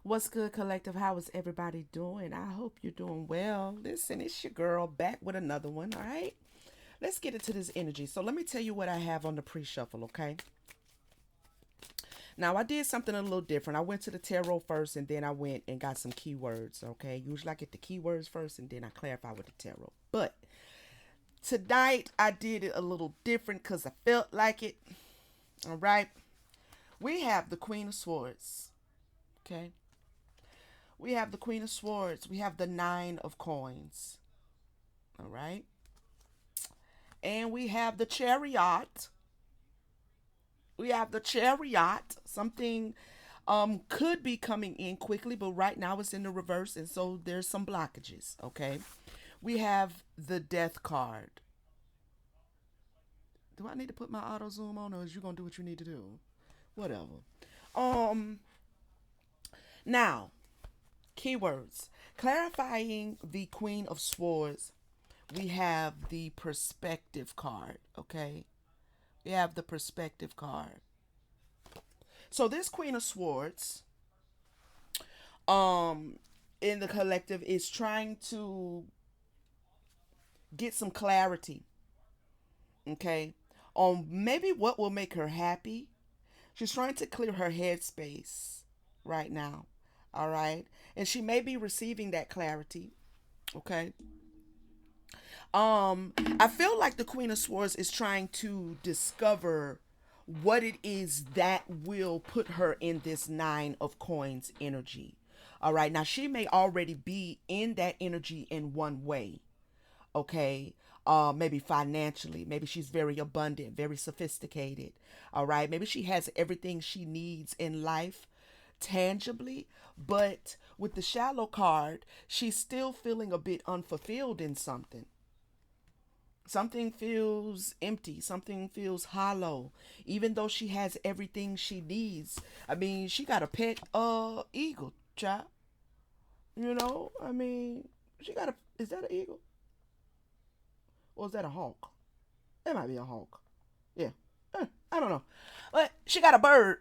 What's good, collective? How is everybody doing? I hope you're doing well. Listen, it's your girl back with another one, all right? Let's get into this energy. So, let me tell you what I have on the pre shuffle, okay? Now, I did something a little different. I went to the tarot first and then I went and got some keywords, okay? Usually I get the keywords first and then I clarify with the tarot. But tonight I did it a little different because I felt like it, all right? We have the Queen of Swords, okay? We have the Queen of Swords. We have the Nine of Coins. All right. And we have the Chariot. We have the Chariot. Something could be coming in quickly, but right now it's in the reverse, and so there's some blockages. Okay. We have the Death card. Do I need to put my auto zoom on, or is you gonna do what you need to do? Whatever. Um. Now, keywords. Clarifying the Queen of Swords, we have the perspective card, okay? We have the perspective card. So this Queen of Swords, um, in the collective is trying to get some clarity, okay, on maybe what will make her happy. She's trying to clear her headspace right now. All right. And she may be receiving that clarity. Okay. I feel like the Queen of Swords is trying to discover what it is that will put her in this Nine of Coins energy. All right. Now, she may already be in that energy in one way. Okay. Maybe financially. Maybe she's very abundant, very sophisticated. All right. Maybe she has everything she needs in life tangibly, but with the shallow card, she's still feeling a bit unfulfilled in something. Something feels empty, something feels hollow, even though she has everything she needs. I mean, she got a pet eagle, child. I mean, she got a is that an eagle? Or is that a hawk? It might be a hawk. Yeah. I don't know. But she got a bird.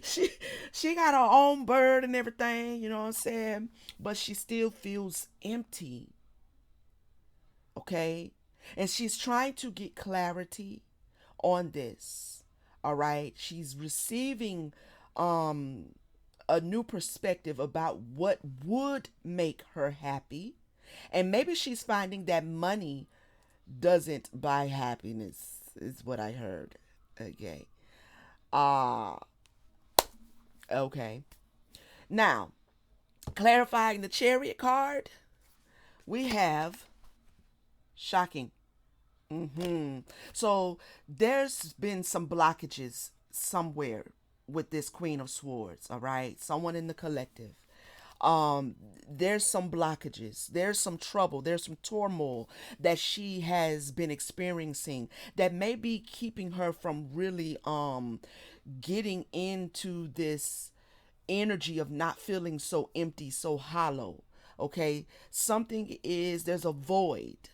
she she got her own bird and everything, you know what I'm saying? But she still feels empty. Okay? And she's trying to get clarity on this. All right? She's receiving um a new perspective about what would make her happy. And maybe she's finding that money doesn't buy happiness, is what I heard. Okay. Ah, okay. Now, clarifying the Chariot card, we have shocking. So there's been some blockages somewhere with this Queen of Swords, all right? Someone in the collective. There's some blockages, there's some trouble, there's some turmoil that she has been experiencing that may be keeping her from really getting into this energy of not feeling so empty, so hollow. Okay, something is there's a void.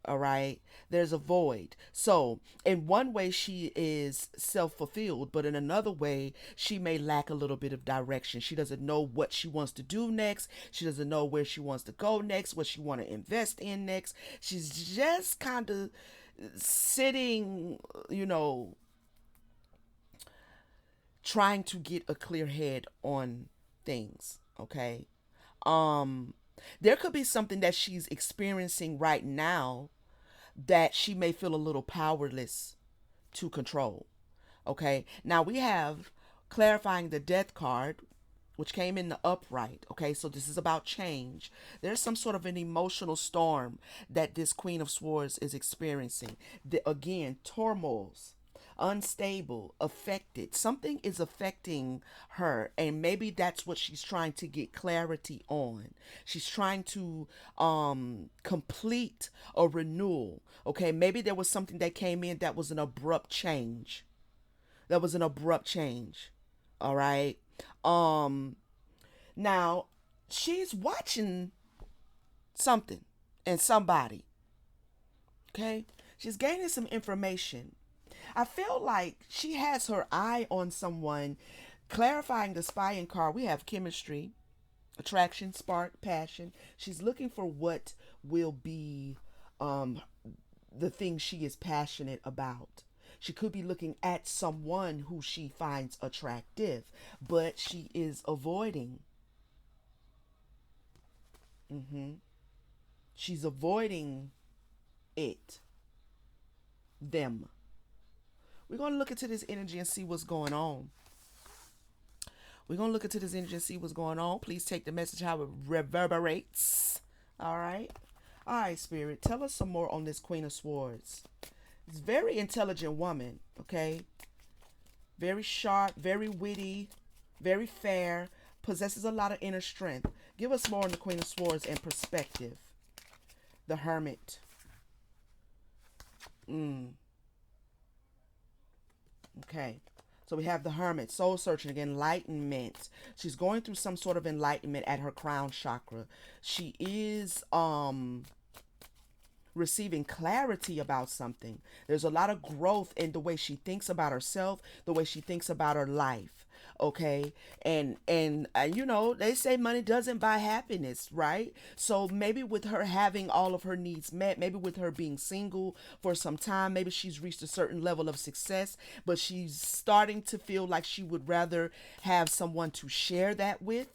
All right, there's a void. So in one way she is self-fulfilled, but in another way she may lack a little bit of direction. She doesn't know what she wants to do next. She doesn't know where she wants to go next, what she want to invest in next. She's just kind of sitting, you know, trying to get a clear head on things. Okay. um there could be something that she's experiencing right now that she may feel a little powerless to control. Okay. Now we have clarifying the death card, which came in the upright. Okay. So this is about change. There's some sort of an emotional storm that this Queen of Swords is experiencing. Again, turmoils, unstable, affected. Something is affecting her, and maybe that's what she's trying to get clarity on. She's trying to complete a renewal. Okay, maybe there was something that came in that was an abrupt change. That was an abrupt change. All right. Um Now she's watching something and somebody. Okay? She's gaining some information. I feel like she has her eye on someone Clarifying the spying card, we have chemistry, attraction, spark, passion. She's looking for what will be um, the thing she is passionate about. She could be looking at someone who she finds attractive, but she is avoiding. Hmm. She's avoiding it, them. We're going to look into this energy and see what's going on. We're going to look into this energy and see what's going on. Please take the message how it reverberates. All right. All right, Spirit. Tell us some more on this Queen of Swords. It's a very intelligent woman, okay? Very sharp, very witty, very fair, possesses a lot of inner strength. Give us more on the Queen of Swords and perspective. The Hermit. Okay. So we have the Hermit, soul searching again, enlightenment. She's going through some sort of enlightenment at her crown chakra. She is receiving clarity about something. There's a lot of growth in the way she thinks about herself, the way she thinks about her life. Okay, and you know, they say money doesn't buy happiness, right? So maybe with her having all of her needs met, maybe with her being single for some time, maybe she's reached a certain level of success, but she's starting to feel like she would rather have someone to share that with.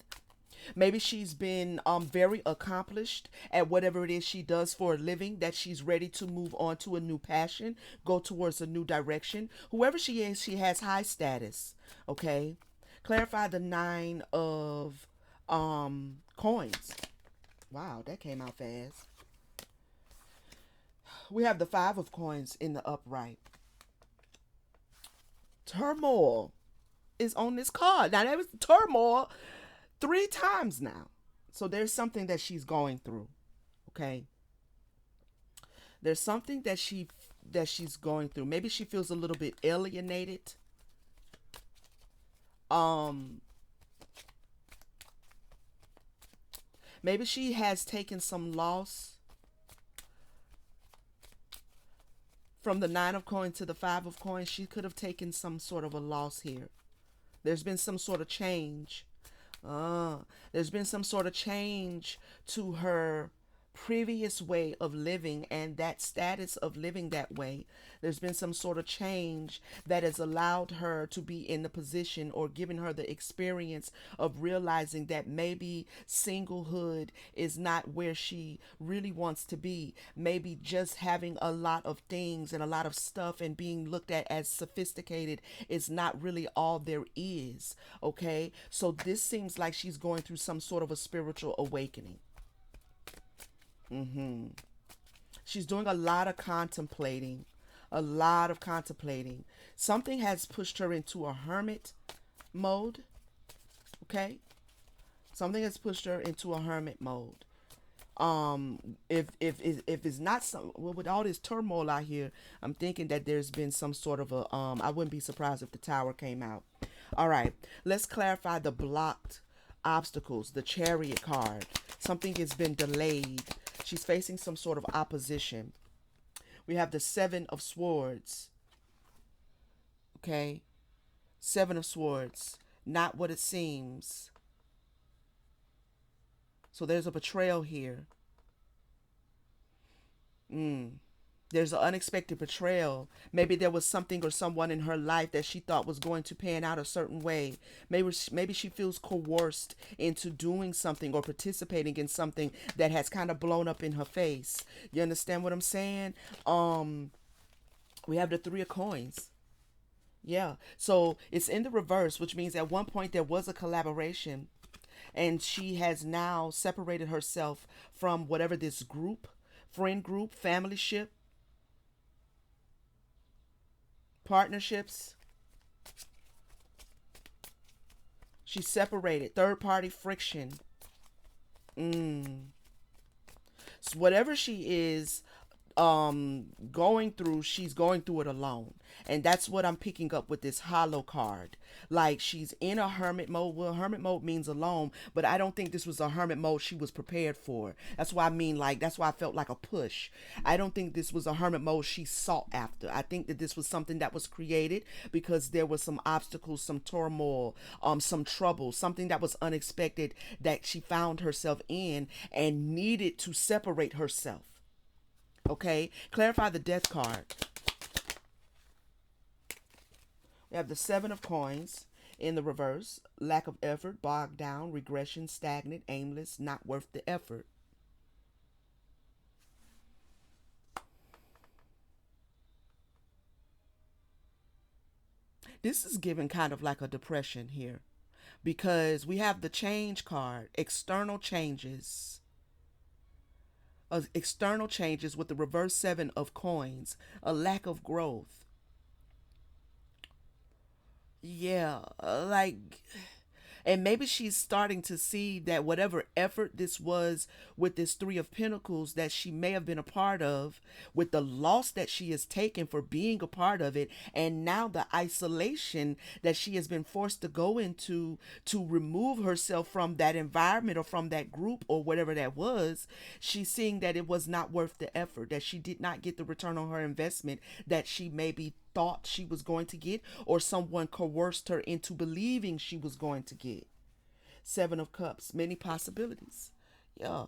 Maybe she's been very accomplished at whatever it is she does for a living, that she's ready to move on to a new passion, go towards a new direction. Whoever she is, she has high status. Okay. Clarify the nine of coins. Wow, that came out fast. We have the five of coins in the upright. Turmoil is on this card. Now, there was turmoil three times now. So there's something that she's going through. Okay. There's something that she's going through. Maybe she feels a little bit alienated. Um Maybe she has taken some loss from the nine of coins to the five of coins. She could have taken some sort of a loss here. There's been some sort of change. There's been some sort of change to her previous way of living and that status of living that way. There's been some sort of change that has allowed her to be in the position or given her the experience of realizing that maybe singlehood is not where she really wants to be. Maybe just having a lot of things and a lot of stuff and being looked at as sophisticated is not really all there is. Okay, so this seems like she's going through some sort of a spiritual awakening. She's doing a lot of contemplating, a lot of contemplating. Something has pushed her into a hermit mode. Okay, something has pushed her into a hermit mode. If it's not some, well, with all this turmoil out here, I'm thinking that there's been some sort of a I wouldn't be surprised if the tower came out. All right, let's clarify the blocked obstacles. The Chariot card, something has been delayed. She's facing some sort of opposition. We have the Seven of Swords. Okay, Seven of Swords, not what it seems. So there's a betrayal here. There's an unexpected betrayal. Maybe there was something or someone in her life that she thought was going to pan out a certain way. Maybe she feels coerced into doing something or participating in something that has kind of blown up in her face. You understand what I'm saying? We have the Three of Coins. Yeah. So it's in the reverse, which means at one point there was a collaboration and she has now separated herself from whatever this group, friend group, family ship, partnerships. She's separated. Third party friction. So whatever she is, going through, she's going through it alone. And that's what I'm picking up with this hollow card. Like she's in a hermit mode. Well, hermit mode means alone, but I don't think this was a hermit mode she was prepared for. That's why I mean, like, that's why I felt like a push. I don't think this was a hermit mode she sought after. I think that this was something that was created because there was some obstacles, some turmoil, some trouble, something that was unexpected that she found herself in and needed to separate herself. Okay, clarify the death card. We have the Seven of Coins in the reverse. Lack of effort, bogged down, regression, stagnant, aimless, not worth the effort. This is given kind of like a depression here because we have the change card, external changes with the reverse Seven of Coins, a lack of growth. Yeah, like, and maybe she's starting to see that whatever effort this was with this Three of Pentacles that she may have been a part of, with the loss that she has taken for being a part of it, and now the isolation that she has been forced to go into to remove herself from that environment or from that group or whatever that was, she's seeing that it was not worth the effort, that she did not get the return on her investment that she maybe thought she was going to get, or someone coerced her into believing she was going to get. Seven of Cups, many possibilities. Yeah.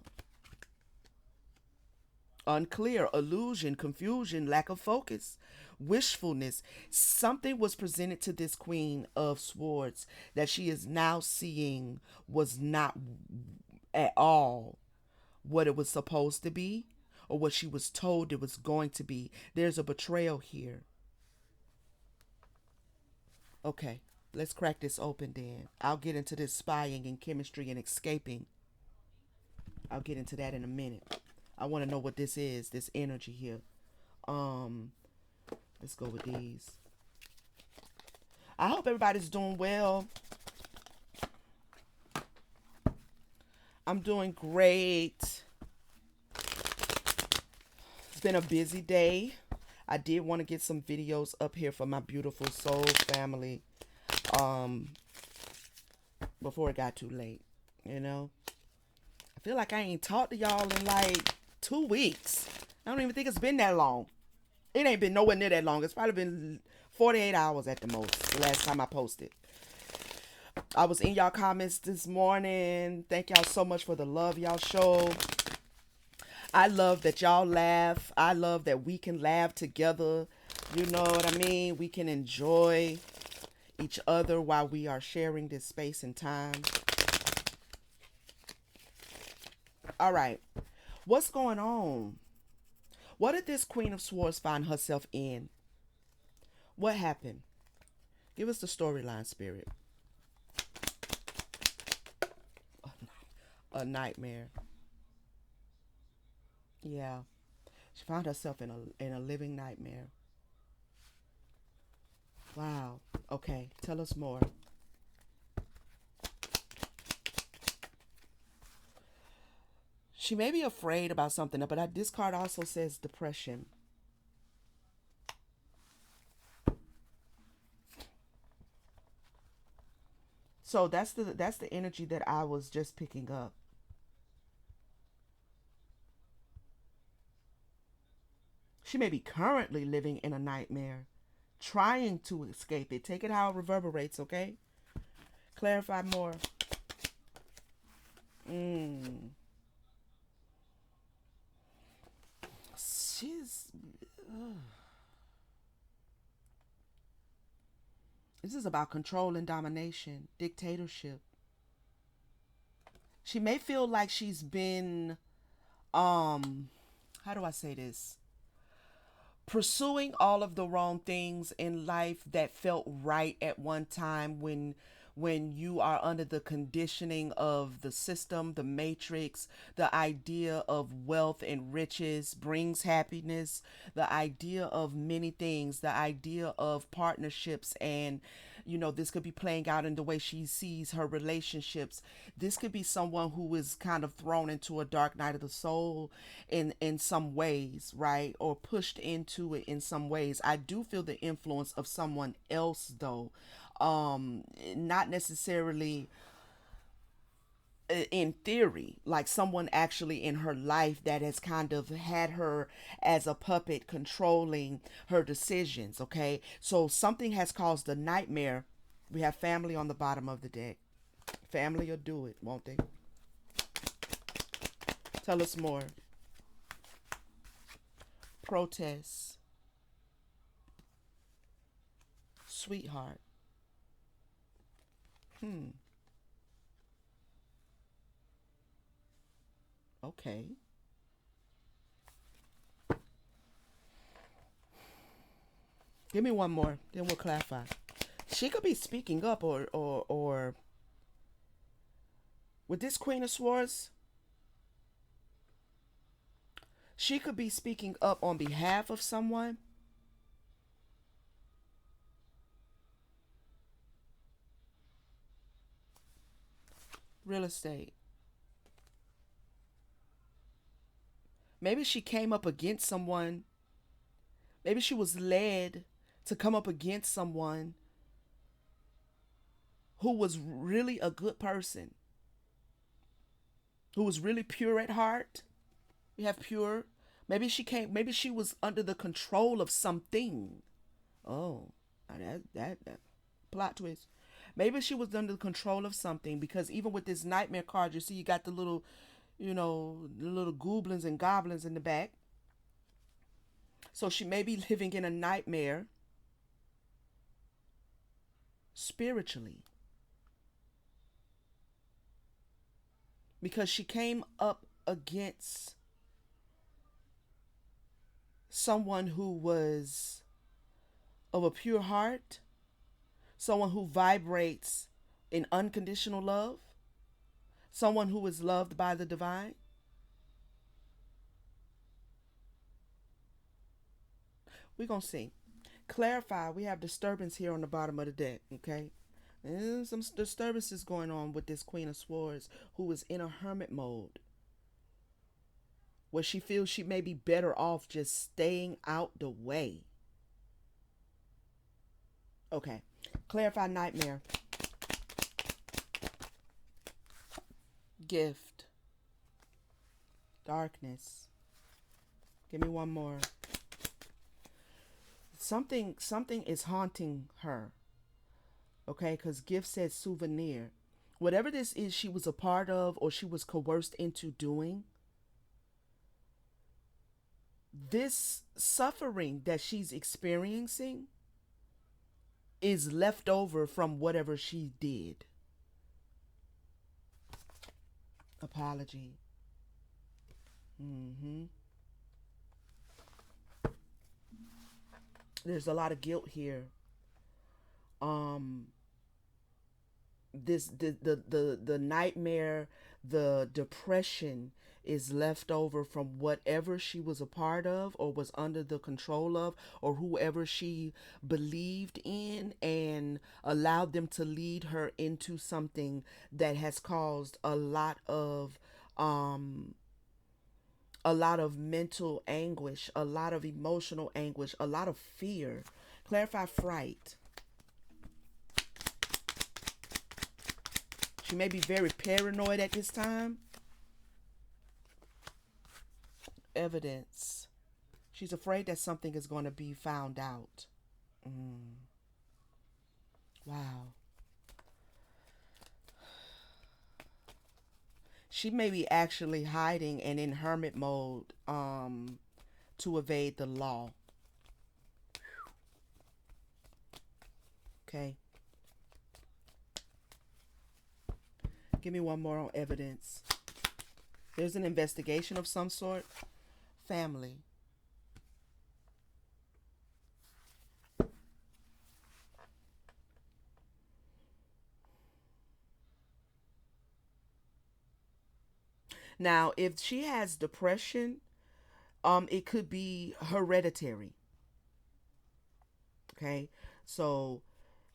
Unclear, illusion, confusion, lack of focus, wishfulness. Something was presented to this Queen of Swords that she is now seeing was not at all what it was supposed to be or what she was told it was going to be. There's a betrayal here. Okay, let's crack this open then. I'll get into this spying and chemistry and escaping. I'll get into that in a minute. I want to know what this is, this energy here. Um, let's go with these. I hope everybody's doing well. I'm doing great. It's been a busy day. I did want to get some videos up here for my beautiful soul family um before it got too late, you know. I feel like I ain't talked to y'all in like 2 weeks. I don't even think it's been that long. It ain't been nowhere near that long. It's probably been 48 hours at the most the last time I posted. I was in y'all comments this morning. Thank y'all so much for the love y'all show. I love that y'all laugh. I love that we can laugh together. You know what I mean? We can enjoy each other while we are sharing this space and time. All right. What's going on? What did this Queen of Swords find herself in? What happened? Give us the storyline, Spirit. A nightmare. Yeah. She found herself in a living nightmare. Wow. Okay. Tell us more. She may be afraid about something, but this card also says depression. So that's the energy that I was just picking up. She may be currently living in a nightmare, trying to escape it. Take it how it reverberates, okay? Clarify more. Mm. She's. This is about control and domination, dictatorship. She may feel like she's been, how do I say this? Pursuing all of the wrong things in life that felt right at one time when you are under the conditioning of the system, the matrix, the idea of wealth and riches brings happiness, the idea of many things, the idea of partnerships and This could be playing out in the way she sees her relationships. This could be someone who is kind of thrown into a dark night of the soul in some ways, right? Or pushed into it in some ways. I do feel the influence of someone else though. Not necessarily in theory, like someone actually in her life that has kind of had her as a puppet controlling her decisions. Okay, so something has caused a nightmare. We have family on the bottom of the deck. Family will do it, won't they? Tell us more. Protests. Sweetheart. Hmm. Okay. Give me one more, then we'll clarify. She could be speaking up, or with this Queen of Swords, she could be speaking up on behalf of someone. Real estate. Maybe she came up against someone. Maybe she was led to come up against someone who was really a good person, who was really pure at heart. We have pure. Maybe she was under the control of something. Oh, that plot twist. Maybe she was under the control of something, because even with this nightmare card, you see you got the little goblins and goblins in the back. So she may be living in a nightmare spiritually, because she came up against someone who was of a pure heart, someone who vibrates in unconditional love, someone who is loved by the divine. We're going to see. Clarify, we have disturbance here on the bottom of the deck, okay? And some disturbances going on with this Queen of Swords, who is in a hermit mode, where she feels she may be better off just staying out the way. Okay. Clarify nightmare. Gift. Darkness. Give me one more. Something is haunting her. Okay, because gift says souvenir. Whatever this is she was a part of or she was coerced into doing, this suffering that she's experiencing is left over from whatever she did. Apology. Mm-hmm. There's a lot of guilt here. Um, the nightmare, the depression is left over from whatever she was a part of or was under the control of, or whoever she believed in and allowed them to lead her into something that has caused a lot of mental anguish, a lot of emotional anguish, a lot of fear. Clarify fright. She may be very paranoid at this time. Evidence. She's afraid that something is going to be found out. Wow. She may be actually hiding and in hermit mode to evade the law. Okay. Give me one more on evidence. There's an investigation of some sort. Family. Now, if she has depression, it could be hereditary. Okay, so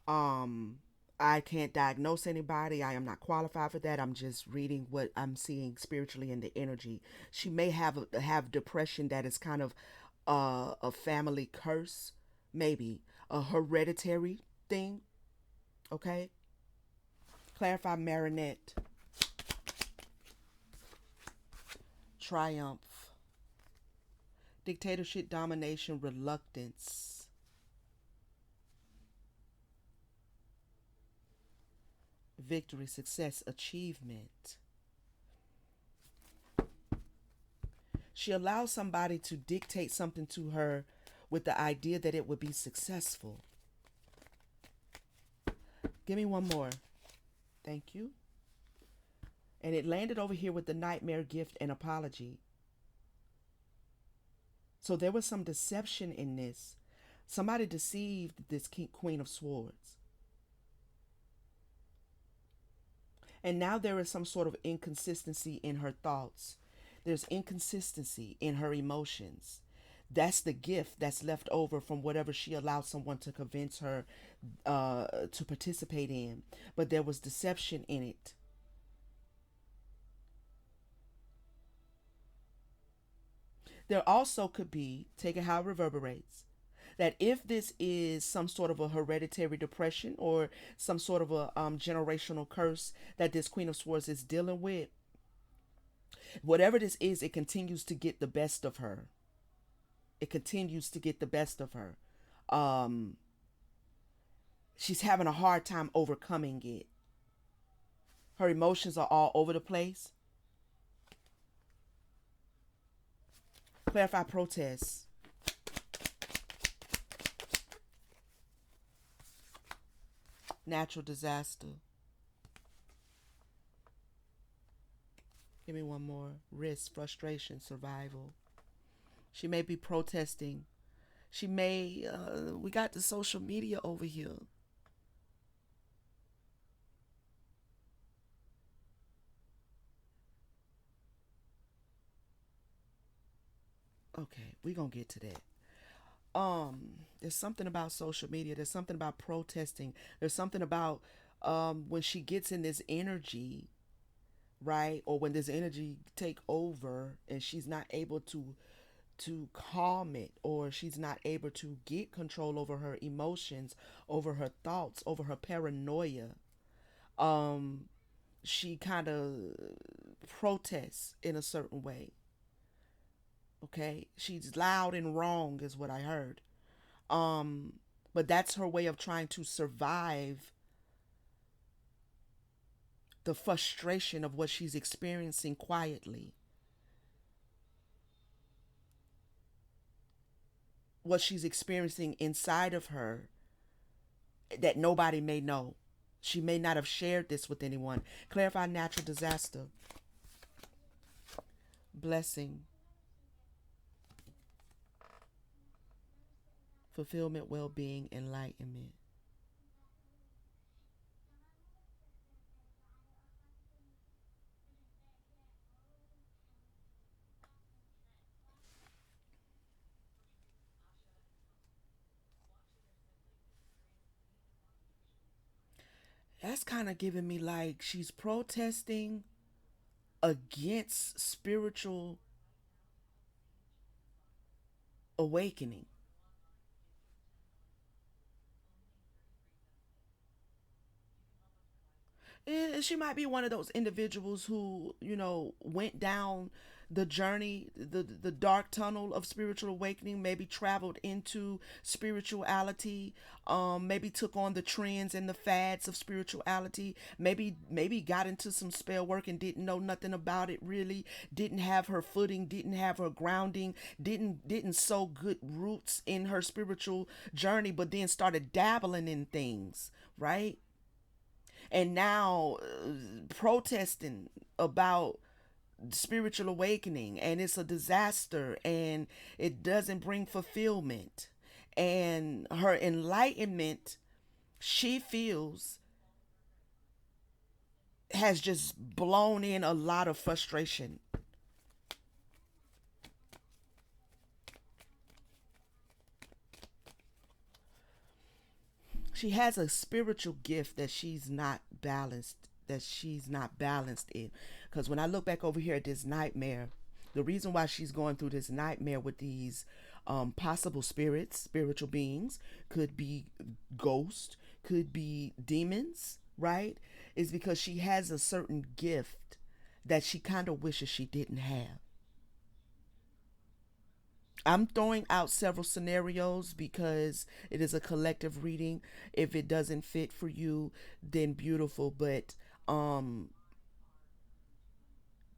Um, I can't diagnose anybody. I am not qualified for that. I'm just reading what I'm seeing spiritually in the energy. She may have depression that is kind of a family curse, maybe a hereditary thing. Okay, clarify Marinette. Triumph, dictatorship, domination, reluctance, victory, success, achievement. She allows somebody to dictate something to her with the idea that it would be successful. Give me one more. Thank you. And it landed over here with the nightmare, gift, and apology. So there was some deception in this. Somebody deceived this Queen of Swords. And now there is some sort of inconsistency in her thoughts. There's inconsistency in her emotions. That's the gift that's left over from whatever she allowed someone to convince her to participate in. But there was deception in it. There also could be, take it how it reverberates, that if this is some sort of a hereditary depression or some sort of a generational curse that this Queen of Swords is dealing with, whatever this is, it continues to get the best of her. It continues to get the best of her. Um, she's having a hard time overcoming it. Her emotions are all over the place. Clarify protests. Natural disaster. Give me one more. Risk, frustration, survival. She may be protesting. She may, we got the social media over here. Okay, we gonna get to that. There's something about social media. There's something about protesting. There's something about when she gets in this energy, right? Or when this energy take over and she's not able to calm it, or she's not able to get control over her emotions, over her thoughts, over her paranoia. Um, she kind of protests in a certain way. Okay, she's loud and wrong, is what I heard. Um, but that's her way of trying to survive the frustration of what she's experiencing quietly, what she's experiencing inside of her that nobody may know. She may not have shared this with anyone. Clarify natural disaster, blessing, fulfillment, well being, enlightenment. That's kind of giving me like she's protesting against spiritual awakening. And she might be one of those individuals who, went down the journey, the dark tunnel of spiritual awakening, maybe traveled into spirituality, maybe took on the trends and the fads of spirituality, maybe got into some spell work and didn't know nothing about it really, didn't have her footing, didn't have her grounding, didn't sow good roots in her spiritual journey, but then started dabbling in things, right? And now protesting about spiritual awakening, and it's a disaster and it doesn't bring fulfillment, and her enlightenment, she feels, has just blown in a lot of frustration. She has a spiritual gift that she's not balanced in. Because when I look back over here at this nightmare, the reason why she's going through this nightmare with these possible spirits, spiritual beings, could be ghosts, could be demons, right? Is because she has a certain gift that she kind of wishes she didn't have. I'm throwing out several scenarios because it is a collective reading. If it doesn't fit for you, then beautiful, but um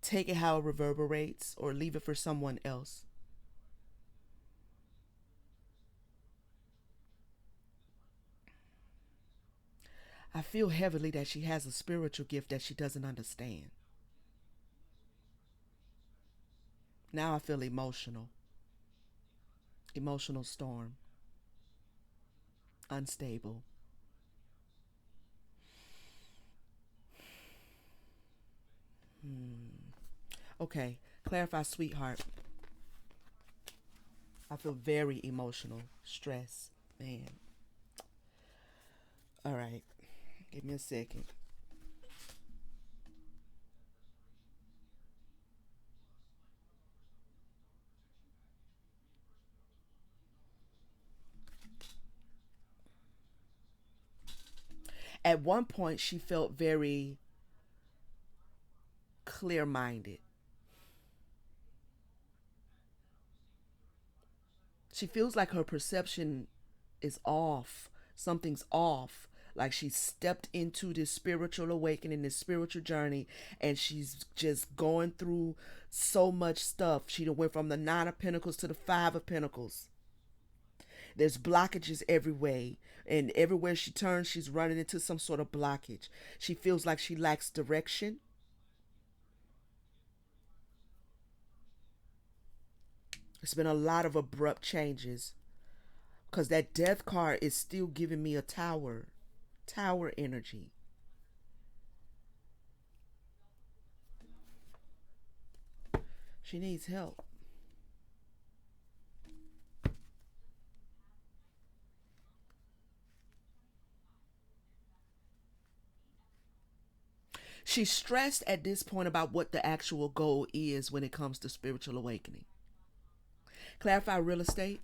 take it how it reverberates or leave it for someone else. I feel heavily that she has a spiritual gift that she doesn't understand. Now I feel emotional. Emotional storm. Unstable. Okay, clarify, sweetheart. I feel very emotional. Stress. Man. All right. Give me a second. At one point, she felt very clear minded. She feels like her perception is off. Something's off. Like she stepped into this spiritual awakening, this spiritual journey, and she's just going through so much stuff. She done went from the Nine of Pentacles to the Five of Pentacles. There's blockages everywhere, and everywhere she turns, she's running into some sort of blockage. She feels like she lacks direction. It's been a lot of abrupt changes because that death card is still giving me a tower energy. She needs help. She's stressed at this point about what the actual goal is when it comes to spiritual awakening. Clarify, real estate.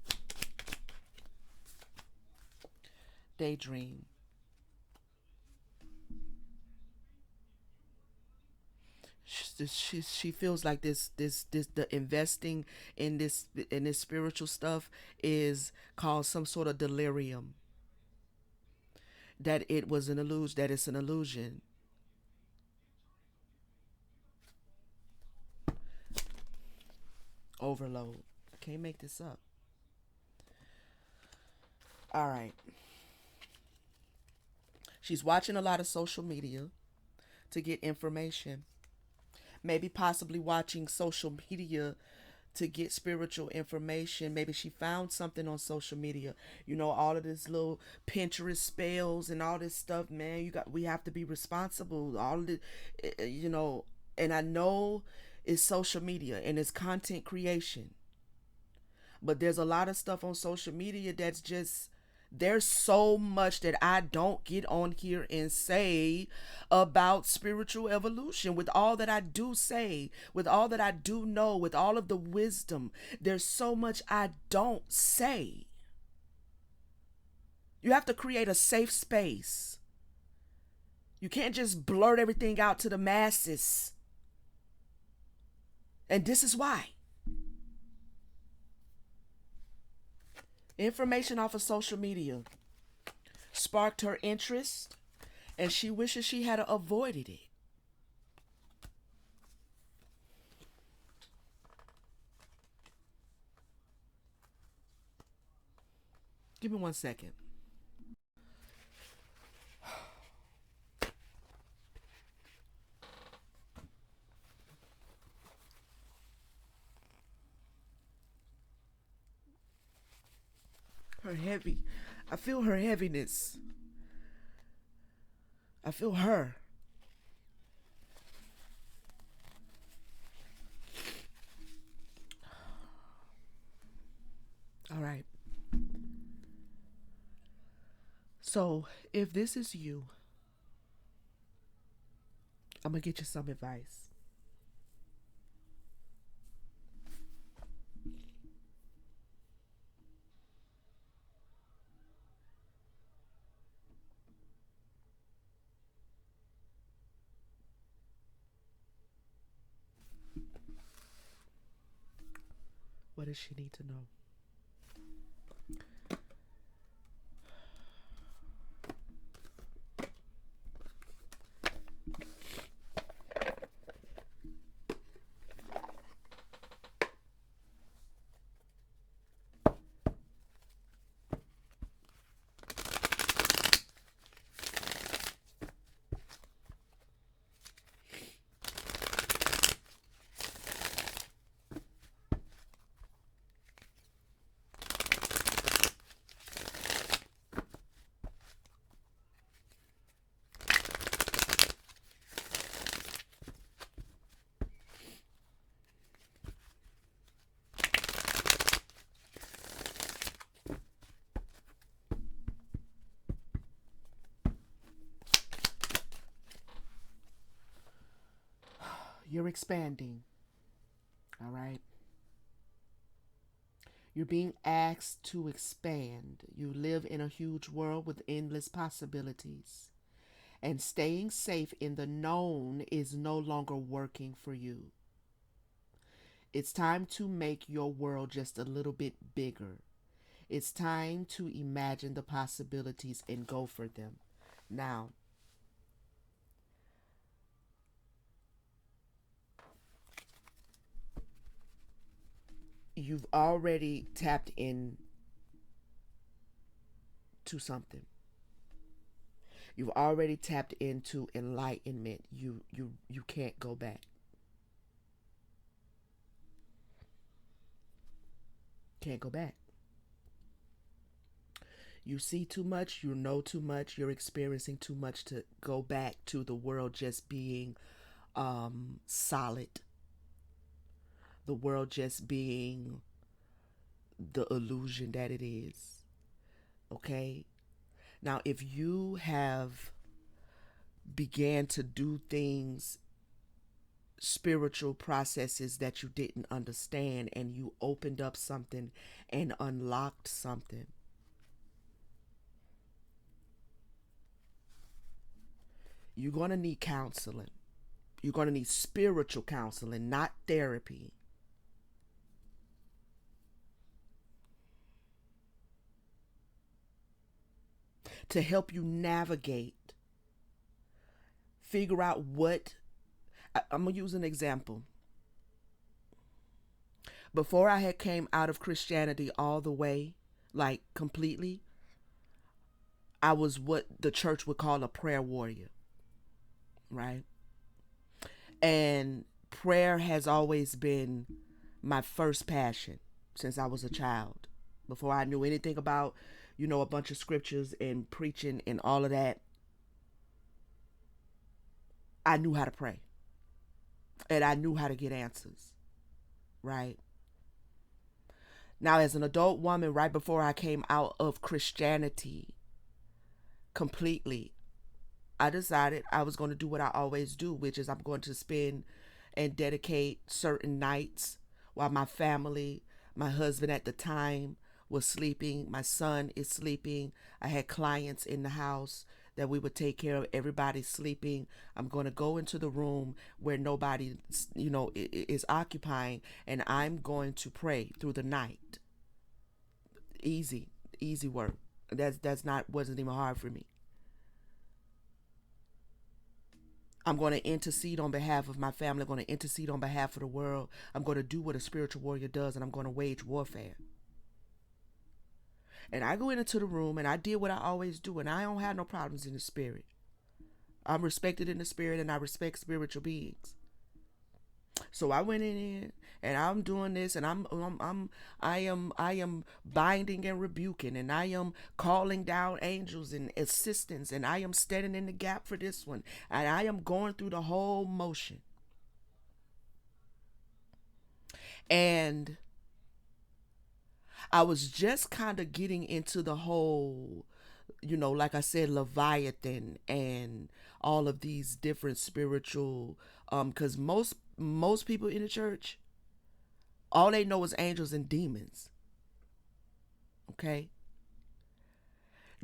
Daydream. She feels like this the investing in this spiritual stuff is called some sort of delirium, that it was an illusion, that it's an illusion. Overload. I can't make this up. All right. She's watching a lot of social media to get information. Maybe possibly watching social media to get spiritual information. Maybe she found something on social media. All of this little Pinterest spells and all this stuff, man. We have to be responsible. All of the and I know it's social media and it's content creation. But there's a lot of stuff on social media that's just, there's so much that I don't get on here and say about spiritual evolution. With all that I do say, with all that I do know, with all of the wisdom, there's so much I don't say. You have to create a safe space. You can't just blurt everything out to the masses. And this is why. Information off of social media sparked her interest, and she wishes she had avoided it. Give me 1 second. Her heavy. I feel her heaviness. I feel her. All right. So if this is you, I'm going to get you some advice. What does she need to know? You're expanding, all right? You're being asked to expand. You live in a huge world with endless possibilities. And staying safe in the known is no longer working for you. It's time to make your world just a little bit bigger. It's time to imagine the possibilities and go for them. Now, you've already tapped in to something. You've already tapped into enlightenment. You can't go back. Can't go back. You see too much, you know too much, you're experiencing too much to go back to the world just being solid, the world just being the illusion that it is. Okay? Now, if you have began to do things, spiritual processes that you didn't understand, and you opened up something and unlocked something, you're going to need counseling. You're going to need spiritual counseling, not therapy. To help you navigate, figure out what. I'm going to use an example. Before I had came out of Christianity all the way, like completely, I was what the church would call a prayer warrior, right? And prayer has always been my first passion since I was a child. Before I knew anything about, a bunch of scriptures and preaching and all of that, I knew how to pray and I knew how to get answers, right? Now, as an adult woman, right before I came out of Christianity completely, I decided I was going to do what I always do, which is I'm going to spend and dedicate certain nights while my family, my husband at the time, was sleeping. My son is sleeping. I had clients in the house that we would take care of. Everybody's sleeping. I'm going to go into the room where nobody, is occupying, and I'm going to pray through the night. Easy, easy work. That's not wasn't even hard for me. I'm going to intercede on behalf of my family. I'm going to intercede on behalf of the world. I'm going to do what a spiritual warrior does, and I'm going to wage warfare. And I go into the room and I did what I always do, and I don't have no problems in the spirit. I'm respected in the spirit, and I respect spiritual beings. So I went in and I'm doing this, and I am binding and rebuking, and I am calling down angels and assistants, and I am standing in the gap for this one, and I am going through the whole motion. And I was just kind of getting into the whole, like I said, Leviathan and all of these different spiritual, because most people in the church, all they know is angels and demons. Okay.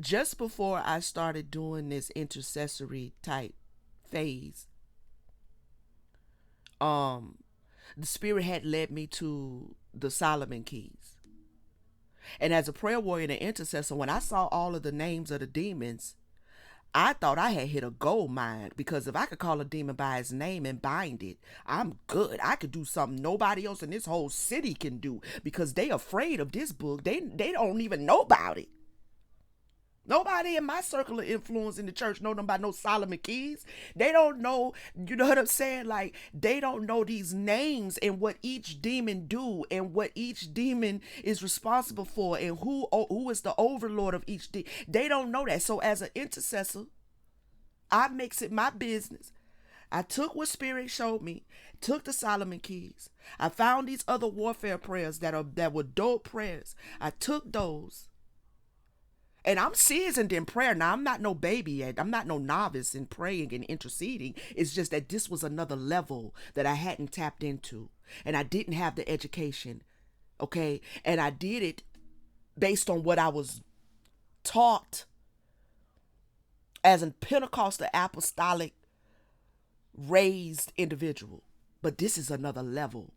Just before I started doing this intercessory type phase, um, the Spirit had led me to the Solomon Keys. And as a prayer warrior and an intercessor, when I saw all of the names of the demons, I thought I had hit a gold mine, because if I could call a demon by his name and bind it, I'm good. I could do something nobody else in this whole city can do, because they afraid of this book. They don't even know about it. Nobody in my circle of influence in the church know them by no Solomon Keys. They don't know, you know what I'm saying? Like, they don't know these names and what each demon do and what each demon is responsible for and who is the overlord of each demon. They don't know that. So as an intercessor, I makes it my business. I took what Spirit showed me, took the Solomon Keys. I found these other warfare prayers that were dope prayers. I took those. And I'm seasoned in prayer. Now, I'm not no baby yet. I'm not no novice in praying and interceding. It's just that this was another level that I hadn't tapped into. And I didn't have the education. Okay? And I did it based on what I was taught as a Pentecostal apostolic raised individual. But this is another level.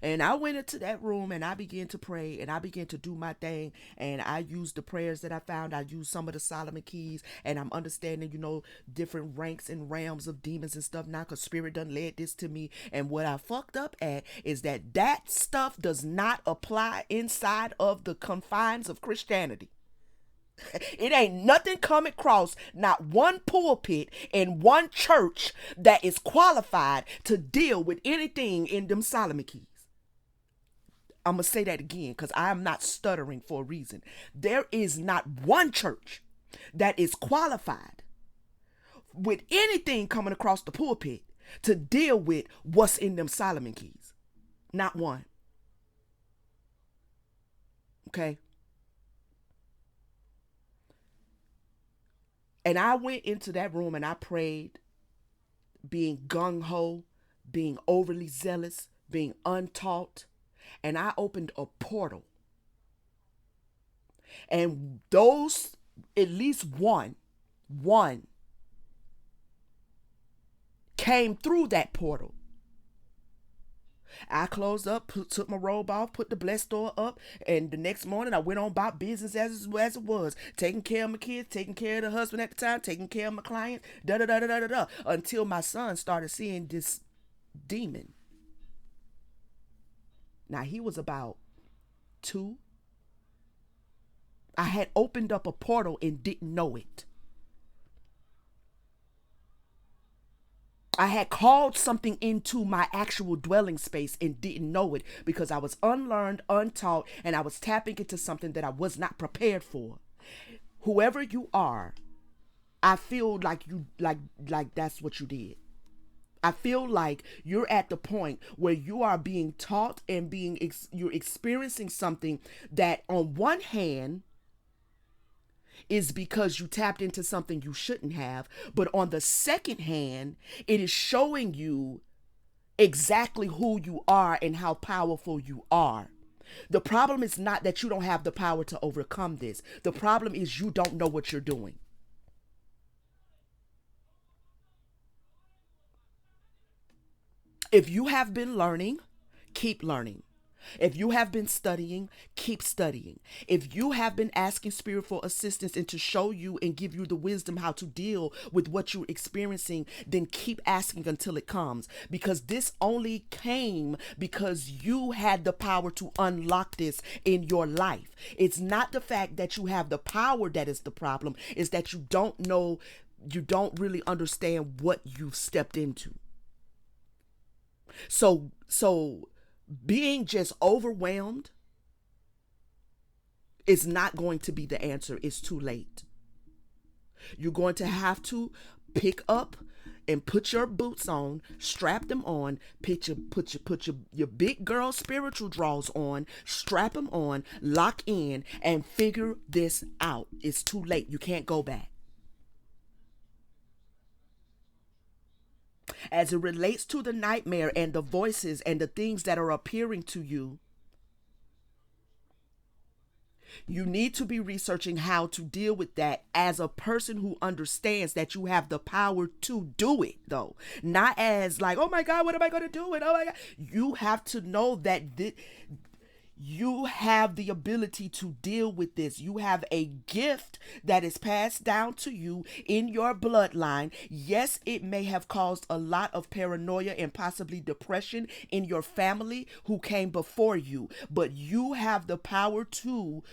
And I went into that room and I began to pray and I began to do my thing. And I used the prayers that I found. I used some of the Solomon Keys, and I'm understanding, different ranks and realms of demons and stuff now, because Spirit done led this to me. And what I fucked up at is that stuff does not apply inside of the confines of Christianity. It ain't nothing come across, not one pulpit in one church that is qualified to deal with anything in them Solomon Keys. I'm going to say that again, because I am not stuttering for a reason. There is not one church that is qualified with anything coming across the pulpit to deal with what's in them Solomon Keys. Not one. Okay? And I went into that room and I prayed, being gung-ho, being overly zealous, being untaught. And I opened a portal. And those, at least one came through that portal. I closed up, took my robe off, put the blessed door up, and the next morning I went on about business as it was, taking care of my kids, taking care of the husband at the time, taking care of my client, until my son started seeing this demon. Now, he was about 2. I had opened up a portal and didn't know it. I had called something into my actual dwelling space and didn't know it, because I was unlearned, untaught, and I was tapping into something that I was not prepared for. Whoever you are, I feel like you like that's what you did. I feel like you're at the point where you are being taught and you're experiencing something that on one hand is because you tapped into something you shouldn't have, but on the second hand, it is showing you exactly who you are and how powerful you are. The problem is not that you don't have the power to overcome this. The problem is you don't know what you're doing. If you have been learning, keep learning. If you have been studying, keep studying. If you have been asking Spirit for assistance and to show you and give you the wisdom how to deal with what you're experiencing, then keep asking until it comes. Because this only came because you had the power to unlock this in your life. It's not the fact that you have the power that is the problem. It's that you don't know, you don't really understand what you've stepped into. So being just overwhelmed is not going to be the answer. It's too late. You're going to have to pick up and put your boots on, strap them on, your big girl spiritual draws on, strap them on, lock in, and figure this out. It's too late. You can't go back. As it relates to the nightmare and the voices and the things that are appearing to you, you need to be researching how to deal with that as a person who understands that you have the power to do it, though. Not as like, oh my God, what am I going to do? And oh my God. You have to know that you have the ability to deal with this. You have a gift that is passed down to you in your bloodline. Yes, it may have caused a lot of paranoia and possibly depression in your family who came before you, but you have the power to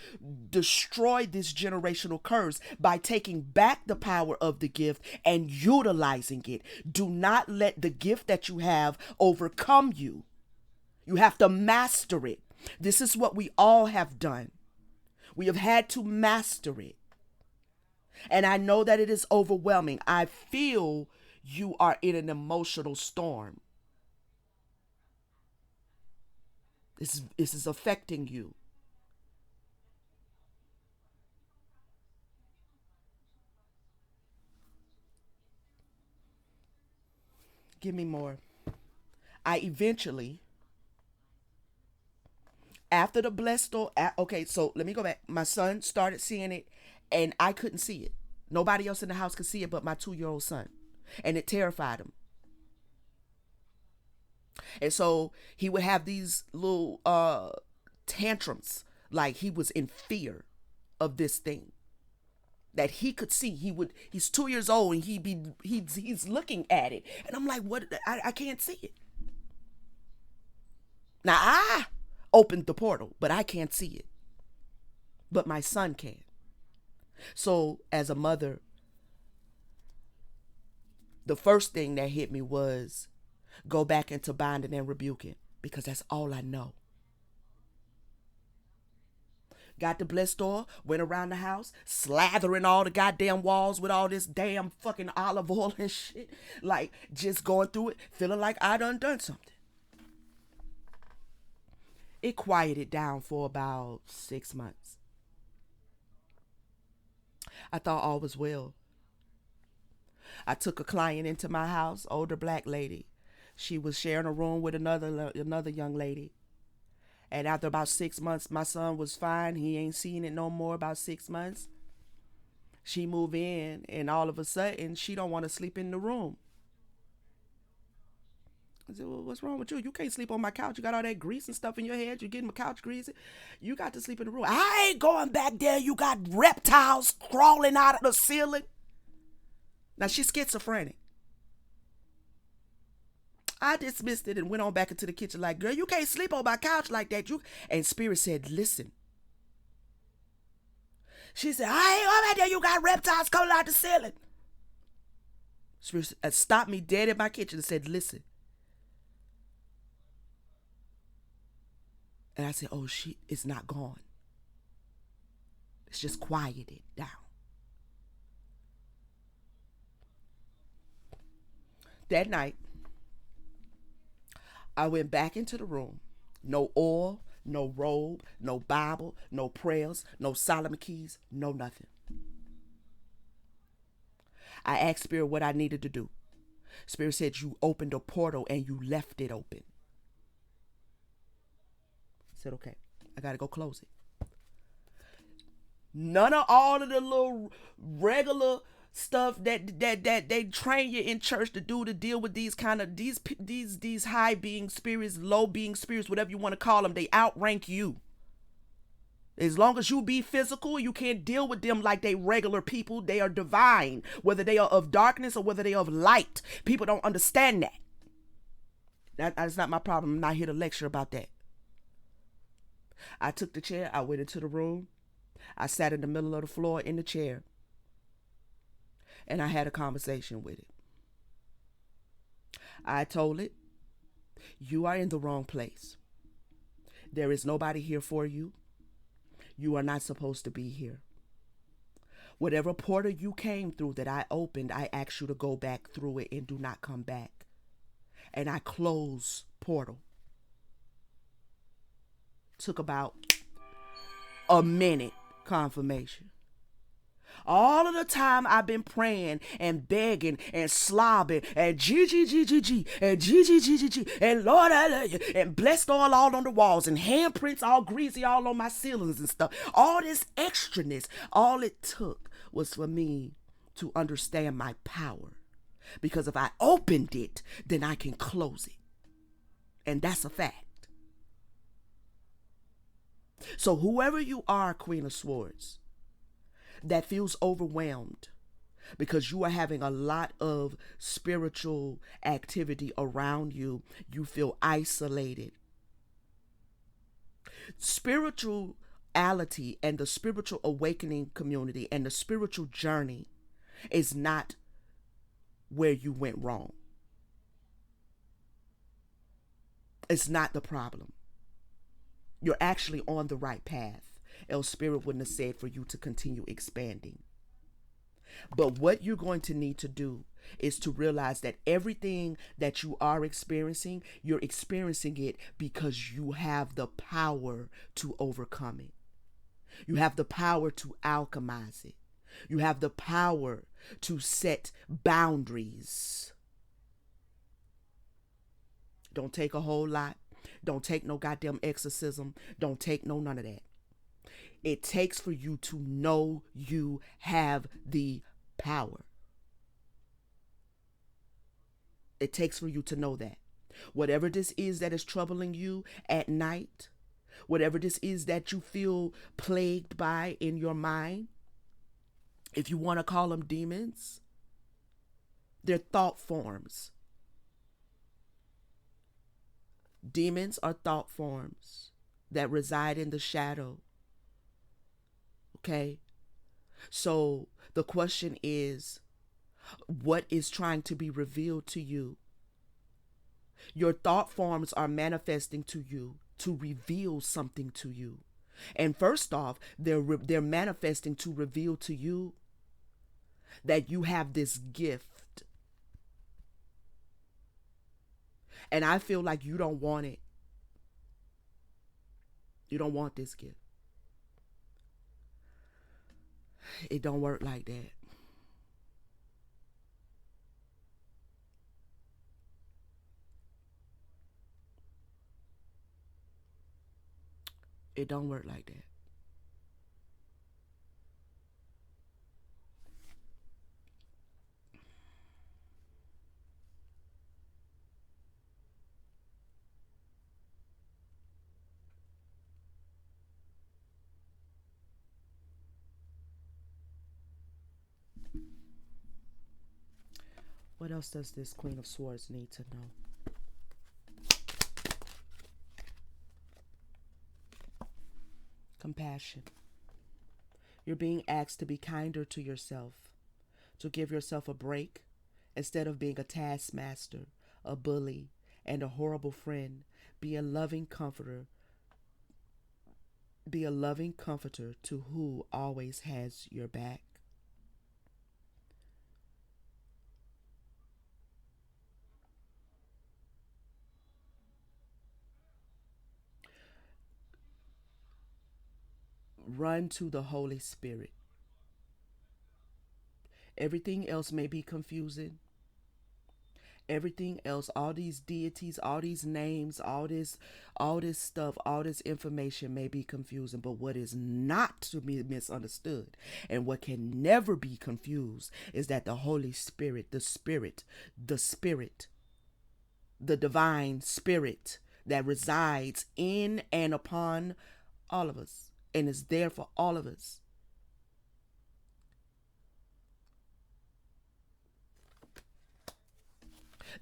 destroy this generational curse by taking back the power of the gift and utilizing it. Do not let the gift that you have overcome you. You have to master it. This is what we all have done. We have had to master it. And I know that it is overwhelming. I feel you are in an emotional storm. This is affecting you. Give me more. I eventually, after the blessed door, okay, so let me go back. My son started seeing it, and I couldn't see it. Nobody else in the house could see it but my 2-year-old son, and it terrified him. And so he would have these little tantrums, like he was in fear of this thing that he could see. He's 2 years old, and he's looking at it, and I'm like, what? I can't see it. Now I opened the portal, but I can't see it. But my son can. So as a mother, the first thing that hit me was go back into binding and rebuking, because that's all I know. Got the blessed oil, went around the house, slathering all the goddamn walls with all this damn fucking olive oil and shit. Like, just going through it, feeling like I done something. It quieted down for about 6 months. I thought all was well. I took a client into my house, older black lady. She was sharing a room with another young lady. And after about 6 months, my son was fine. He ain't seen it no more. About 6 months, she moved in, and all of a sudden, she don't want to sleep in the room. I said, well, what's wrong with you? You can't sleep on my couch. You got all that grease and stuff in your head. You're getting my couch greasy. You got to sleep in the room. I ain't going back there. You got reptiles crawling out of the ceiling. Now, she's schizophrenic. I dismissed it and went on back into the kitchen like, girl, you can't sleep on my couch like that. And Spirit said, listen. She said, I ain't going back there. You got reptiles coming out the ceiling. Spirit stopped me dead in my kitchen and said, listen. And I said, oh, it's not gone. It's just quieted down. That night, I went back into the room. No oil, no robe, no Bible, no prayers, no Solomon keys, no nothing. I asked Spirit what I needed to do. Spirit said, you opened a portal and you left it open. I said, okay, I got to go close it. None of all of the little regular stuff that they train you in church to do to deal with these kind of these high being spirits, low being spirits, whatever you want to call them. They outrank you. As long as you be physical, you can't deal with them like they regular people. They are divine, whether they are of darkness or whether they are of light. People don't understand that. That's not my problem. I'm not here to lecture about that. I took the chair. I went into the room. I sat in the middle of the floor in the chair. And I had a conversation with it. I told it, you are in the wrong place. There is nobody here for you. You are not supposed to be here. Whatever portal you came through that I opened, I ask you to go back through it and do not come back. And I close portal. Took about a minute confirmation. All of the time I've been praying and begging and slobbing and G and G and Lord I love you and blessed all on the walls and handprints all greasy all on my ceilings and stuff. All this extraness, all it took was for me to understand my power. Because if I opened it, then I can close it. And that's a fact. So whoever you are, Queen of Swords, that feels overwhelmed because you are having a lot of spiritual activity around you, you feel isolated. Spirituality and the spiritual awakening community and the spiritual journey is not where you went wrong. It's not the problem. You're actually on the right path. Else Spirit wouldn't have said for you to continue expanding. But what you're going to need to do is to realize that everything that you are experiencing, you're experiencing it because you have the power to overcome it. You have the power to alchemize it. You have the power to set boundaries. Don't take a whole lot. Don't take no goddamn exorcism. Don't take no none of that. It takes for you to know you have the power. It takes for you to know that. Whatever this is that is troubling you at night, whatever this is that you feel plagued by in your mind, if you want to call them demons, they're thought forms. Demons are thought forms that reside in the shadow. Okay? So the question is, what is trying to be revealed to you? Your thought forms are manifesting to you to reveal something to you. And first off, they're manifesting to reveal to you that you have this gift. And I feel like you don't want it. You don't want this gift. It don't work like that. It don't work like that. What else does this Queen of Swords need to know? Compassion. You're being asked to be kinder to yourself, to give yourself a break instead of being a taskmaster, a bully, and a horrible friend. Be a loving comforter. Be a loving comforter to who always has your back. Run to the Holy Spirit. Everything else may be confusing. Everything else, all these deities, all these names, all this stuff, all this information may be confusing. But what is not to be misunderstood and what can never be confused is that the Holy Spirit, the divine spirit that resides in and upon all of us and is there for all of us.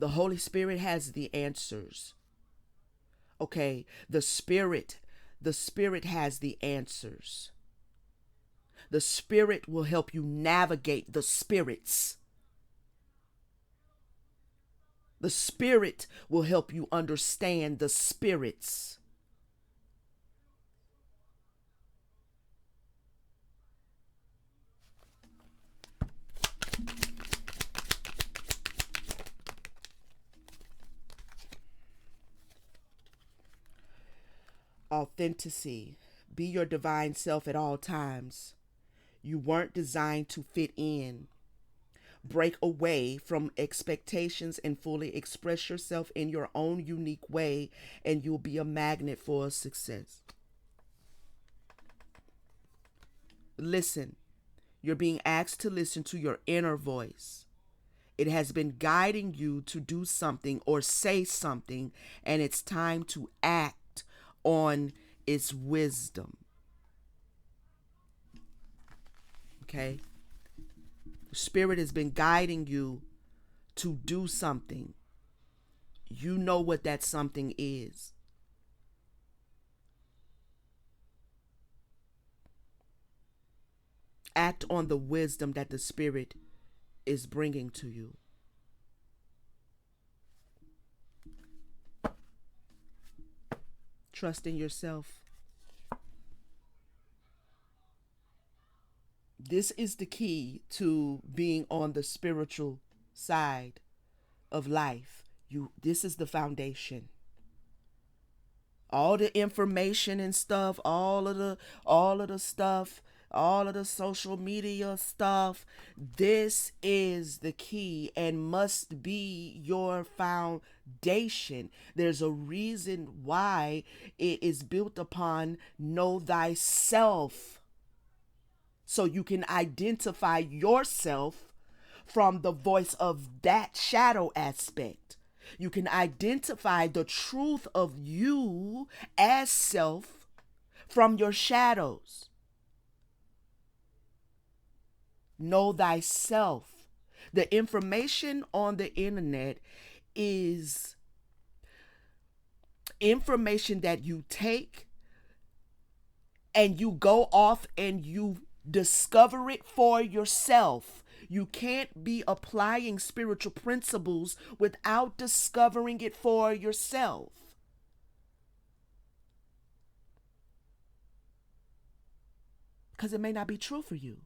The Holy Spirit has the answers. Okay, the Spirit has the answers. The Spirit will help you navigate the spirits. The Spirit will help you understand the spirits. Authenticity. Be your divine self at all times. You weren't designed to fit in. Break away from expectations and fully express yourself in your own unique way, and you'll be a magnet for success. Listen. You're being asked to listen to your inner voice. It has been guiding you to do something or say something, and it's time to act on its wisdom. Okay? Spirit has been guiding you to do something. You know what that something is. Act on the wisdom that the Spirit is bringing to you. Trust in yourself. This is the key to being on the spiritual side of life. This is the foundation. All the information and stuff, all of the stuff, all of the social media stuff, this is the key and must be your foundation. There's a reason why it is built upon know thyself, so you can identify yourself from the voice of that shadow aspect. You can identify the truth of you as self from your shadows. Know thyself. The information on the internet is information that you take and you go off and you discover it for yourself. You can't be applying spiritual principles without discovering it for yourself. Because it may not be true for you.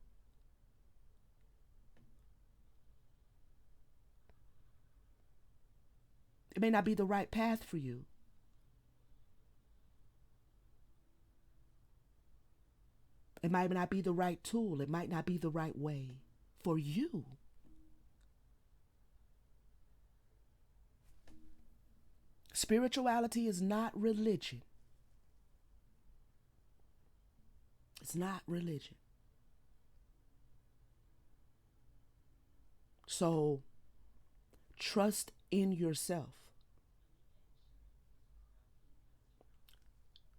It may not be the right path for you. It might not be the right tool. It might not be the right way for you. Spirituality is not religion. It's not religion. So trust in yourself.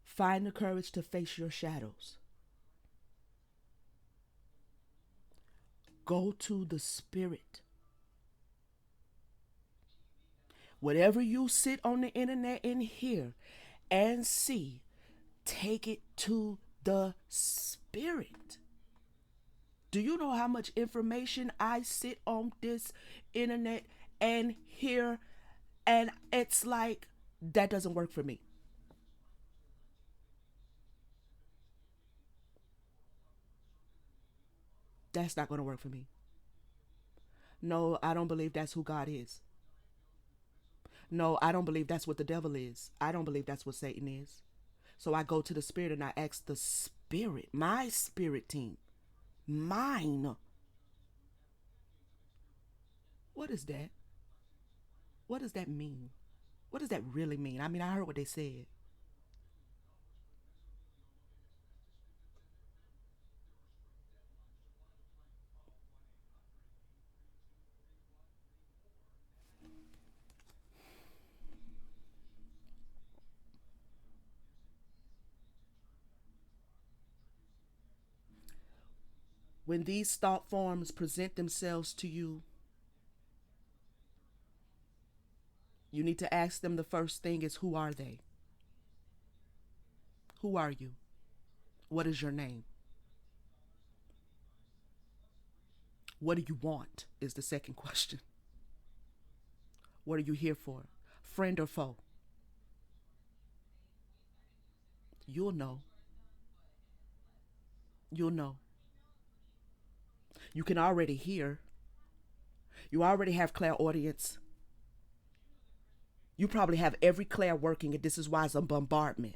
Find the courage to face your shadows. Go to the Spirit. Whatever you sit on the internet and hear and see, take it to the Spirit. Do you know how much information I sit on this internet and hear, and it's like, that doesn't work for me. That's not going to work for me. No, I don't believe that's who God is. No, I don't believe that's what the devil is. I don't believe that's what Satan is. So I go to the Spirit and I ask the Spirit, my spirit team, mine. What is that? What does that mean? What does that really mean? I mean, I heard what they said. When these thought forms present themselves to you, you need to ask them, the first thing is, who are they? Who are you? What is your name? What do you want? Is the second question. What are you here for? Friend or foe? You'll know. You'll know. You can already hear. You already have clairaudience. You probably have every clair working, and this is why it's a bombardment.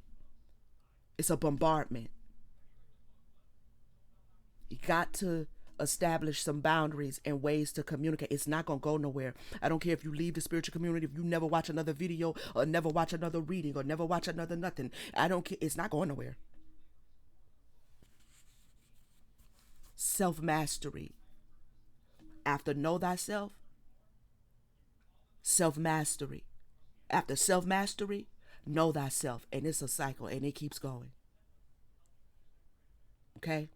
It's a bombardment. You got to establish some boundaries and ways to communicate. It's not going to go nowhere. I don't care if you leave the spiritual community, if you never watch another video or never watch another reading or never watch another nothing. I don't care. It's not going nowhere. Self mastery. After know thyself, self mastery. After self mastery, know thyself. And it's a cycle and it keeps going. Okay?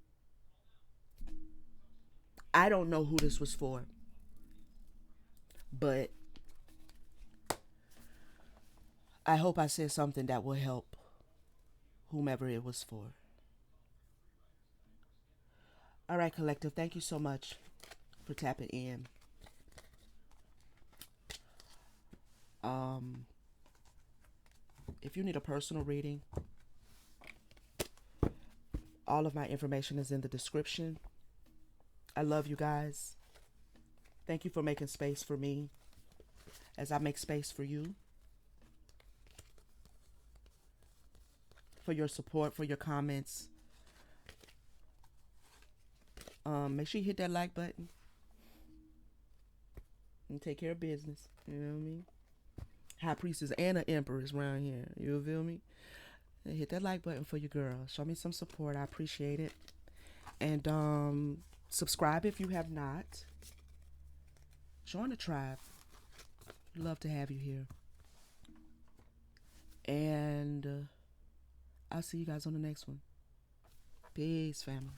I don't know who this was for, but I hope I said something that will help whomever it was for. All right, collective, thank you so much for tapping in. If you need a personal reading, all of my information is in the description. I love you guys. Thank you for making space for me as I make space for you. For your support, for your comments. Make sure you hit that like button and take care of business. You know what I mean? High priestess and an empress around here. You feel me? And hit that like button for your girl. Show me some support. I appreciate it. And subscribe if you have not. Join the tribe. We'd love to have you here. And I'll see you guys on the next one. Peace, family.